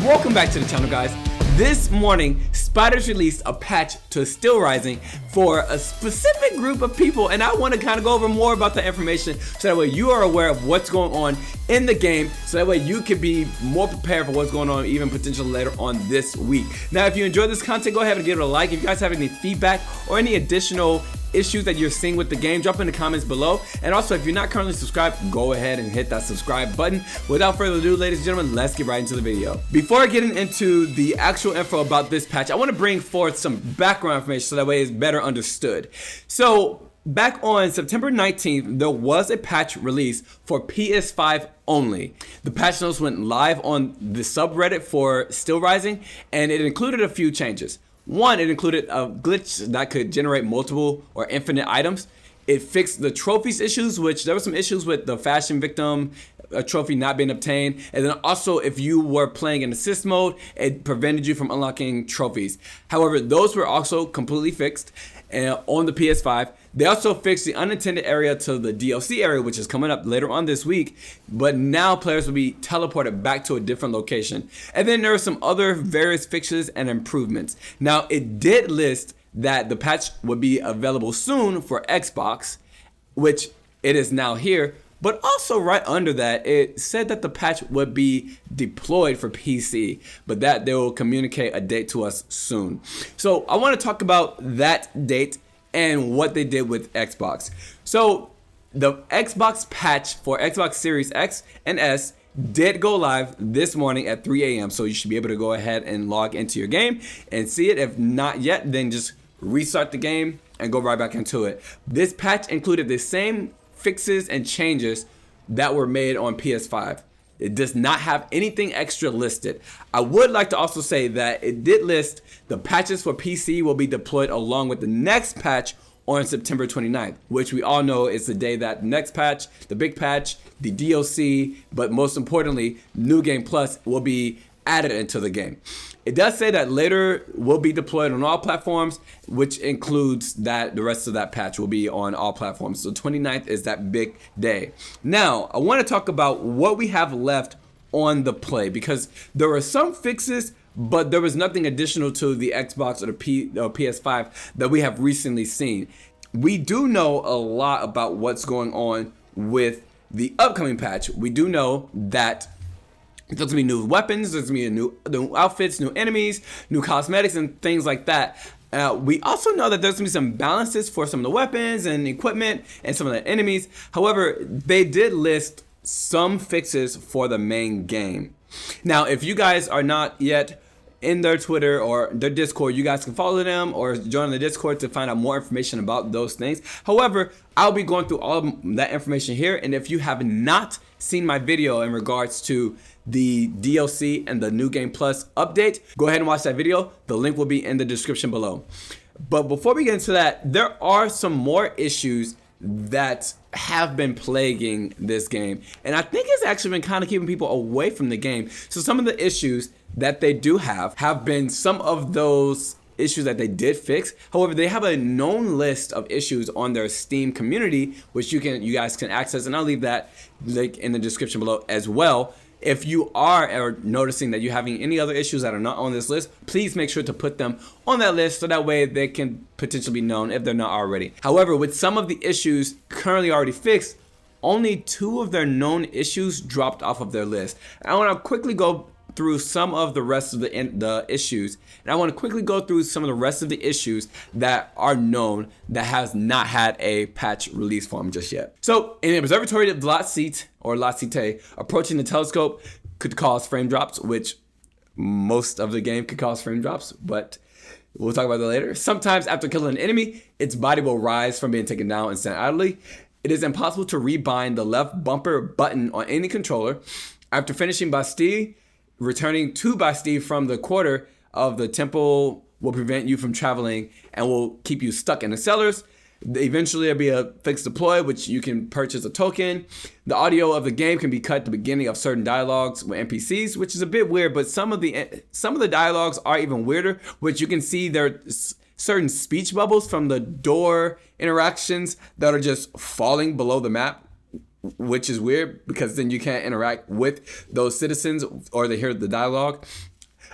Welcome back to the channel, guys. This morning, Spiders released a patch to Steelrising for a specific group of people, and I want to kind of go over more about the information so that way you are aware of what's going on in the game, so that way you can be more prepared for what's going on even potentially later on this week. Now, if you enjoyed this content, go ahead and give it a like. If you guys have any feedback or any additional issues that you're seeing with the game, drop in the comments below. And also, if you're not currently subscribed, go ahead and hit that subscribe button. Without further ado, ladies and gentlemen, let's get right into the video. Before getting into the actual info about this patch, I want to bring forth some background information so that way it's better understood. So back on September 19th, there was a patch release for PS5 only. The patch notes went live on the subreddit for Steelrising, and it included a few changes. One, it included a glitch that could generate multiple or infinite items. It fixed the trophies issues, which there were some issues with the fashion victim trophy not being obtained. And then also, if you were playing in assist mode, it prevented you from unlocking trophies. However, those were also completely fixed on the PS5. They also fixed the unintended area to the DLC area, which is coming up later on this week, but now players will be teleported back to a different location. And then there are some other various fixes and improvements. Now, it did list that the patch would be available soon for Xbox, which it is now here, but also right under that, it said that the patch would be deployed for PC, but that they will communicate a date to us soon. So I want to talk about that date and what they did with Xbox. So the Xbox patch for Xbox Series X and S did go live this morning at 3 a.m. So you should be able to go ahead and log into your game and see it. If not yet, then just restart the game and go right back into it. This patch included the same fixes and changes that were made on PS5. It does not have anything extra listed. I would like to also say that it did list the patches for PC will be deployed along with the next patch on September 29th, which we all know is the day that the next patch, the big patch, the DLC, but most importantly, New Game Plus will be added into the game. It does say that later will be deployed on all platforms, which includes that the rest of that patch will be on all platforms. So 29th is that big day. Now, I want to talk about what we have left on the play, because there are some fixes, but there was nothing additional to the Xbox or the PS5 that we have recently seen. We do know a lot about what's going on with the upcoming patch. We do know that there's going to be new weapons, there's going to be new outfits, new enemies, new cosmetics, and things like that. We also know that there's going to be some balances for some of the weapons and equipment and some of the enemies. However, they did list some fixes for the main game. Now, if you guys are not yet in their Twitter or their Discord, you guys can follow them or join the Discord to find out more information about those things. However, I'll be going through all of that information here, and if you have not seen my video in regards to the DLC and the New Game Plus update, go ahead and watch that video. The link will be in the description below. But before we get into that, there are some more issues that have been plaguing this game, and I think it's actually been kind of keeping people away from the game. So some of the issues that they do have been some of those issues that they did fix. However, they have a known list of issues on their Steam community, which you guys can access, and I'll leave that link in the description below as well. If you are noticing that you're having any other issues that are not on this list, please make sure to put them on that list so that way they can potentially be known if they're not already. However, with some of the issues currently already fixed, only 2 of their known issues dropped off of their list. I want to quickly go through some of the rest of the issues, and I want to quickly go through some of the rest of the issues that are known that has not had a patch release for them just yet. So in the observatory of Latsit or Latsite, approaching the telescope could cause frame drops, which most of the game could cause frame drops, but we'll talk about that later. Sometimes after killing an enemy, its body will rise from being taken down and stand idly. It is impossible to rebind the left bumper button on any controller. After finishing Bastille, returning to Bastille from the quarter of the temple will prevent you from traveling and will keep you stuck in the cellars. Eventually there'll be a fixed deploy, which you can purchase a token. The audio of the game can be cut at the beginning of certain dialogues with NPCs, which is a bit weird, but some of the dialogues are even weirder, which you can see there certain speech bubbles from the door interactions that are just falling below the map, which is weird because then you can't interact with those citizens or they hear the dialogue.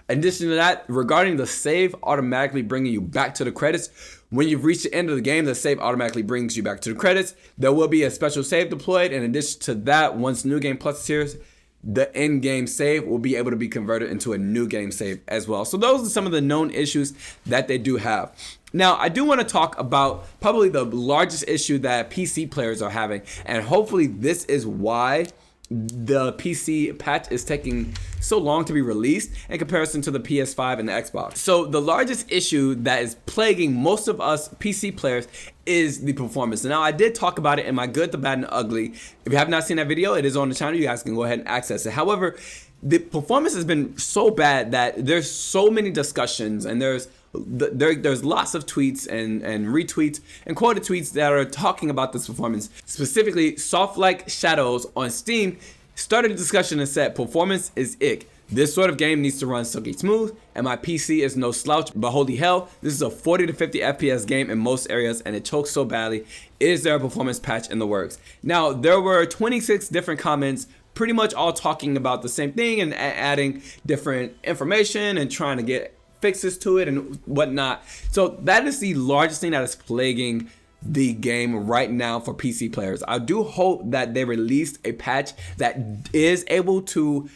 In addition to that, regarding the save automatically bringing you back to the credits, when you've reached the end of the game, the save automatically brings you back to the credits. There will be a special save deployed. In addition to that, once New Game Plus is here, the in-game save will be able to be converted into a new game save as well. So those are some of the known issues that they do have. Now, I do want to talk about probably the largest issue that PC players are having, and hopefully this is why the PC patch is taking so long to be released in comparison to the PS5 and the Xbox. So the largest issue that is plaguing most of us PC players is the performance. Now, I did talk about it in my Good, the Bad, and the Ugly. If you have not seen that video, it is on the channel. You guys can go ahead and access it. However, the performance has been so bad that there's so many discussions, and there's lots of tweets and retweets and quoted tweets that are talking about this performance. Specifically, Soulslike Shadows on Steam started a discussion and said, performance is ick. This sort of game needs to run silky smooth, and my PC is no slouch, but holy hell, this is a 40 to 50 FPS game in most areas, and it chokes so badly. Is there a performance patch in the works? Now, there were 26 different comments, pretty much all talking about the same thing and adding different information and trying to get fixes to it and whatnot. So that is the largest thing that is plaguing the game right now for PC players. I do hope that they released a patch that is able to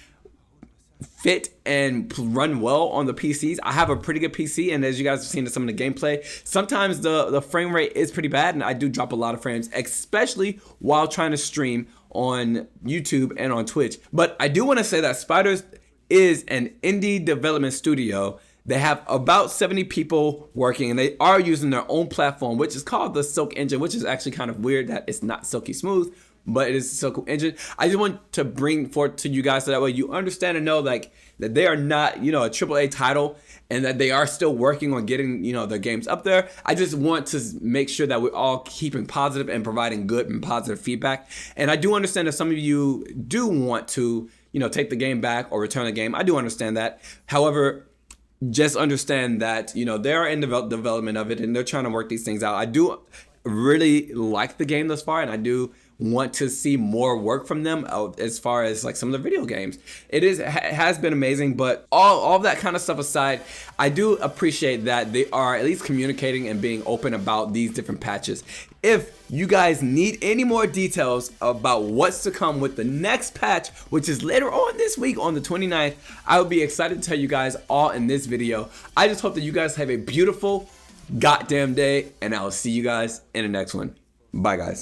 fit and run well on the PCs. I have a pretty good PC, and as you guys have seen in some of the gameplay, sometimes the frame rate is pretty bad, and I do drop a lot of frames, especially while trying to stream on YouTube and on Twitch. But I do want to say that Spiders is an indie development studio. They have about 70 people working, and they are using their own platform, which is called the Silk Engine, which is actually kind of weird that it's not silky smooth, but it is the Silk Engine. I just want to bring forth to you guys so that way you understand and know like that they are not, a AAA title, and that they are still working on getting, their games up there. I just want to make sure that we're all keeping positive and providing good and positive feedback. And I do understand that some of you do want to, take the game back or return the game. I do understand that. However, just understand that, they are in development of it, and they're trying to work these things out. I do really like the game thus far, and I do want to see more work from them as far as like some of the video games. It has been amazing, but all that kind of stuff aside, I do appreciate that they are at least communicating and being open about these different patches. If you guys need any more details about what's to come with the next patch, which is later on this week on the 29th, I will be excited to tell you guys all in this video. I just hope that you guys have a beautiful goddamn day, and I will see you guys in the next one. Bye, guys.